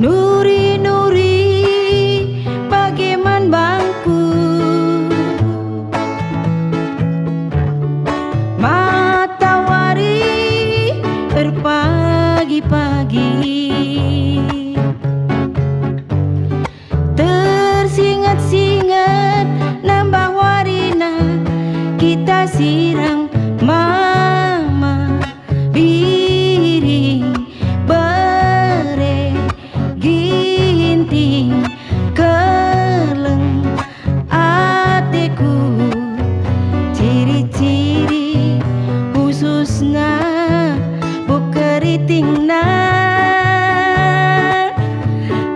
Nuri-nuri bagaimana bangku, matahari berpagi-pagi, tersingat-singat nambah warna kita sirang mama biring bere ginting keleng atiku, ciri-ciri khususna bukeritingna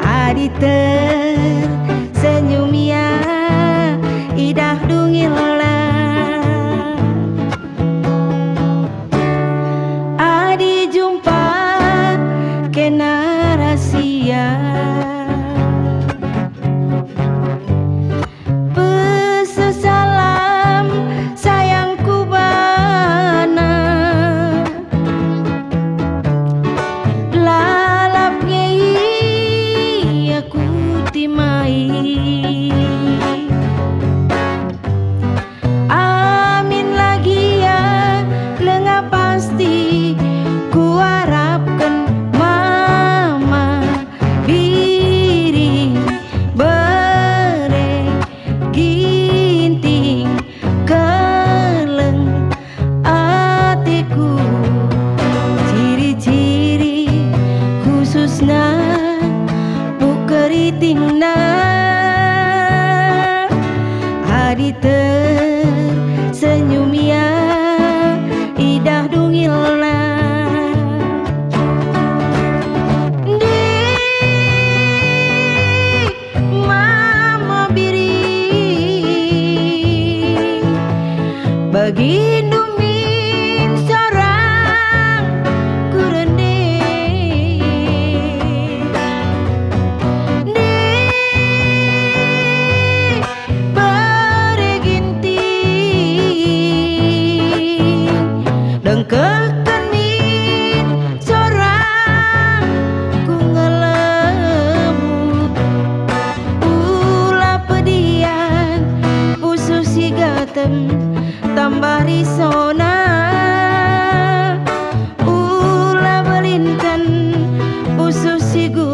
adi tersenyum ya idah dungilna, adi jumpa kena rahasia, pesan salam sayangku bana, lalap ngei aku timai, amin lagi ya lengah pasti ku harapkan mama biring bere ginting keleng atiku, ciri-ciri khususna bukeritingna adi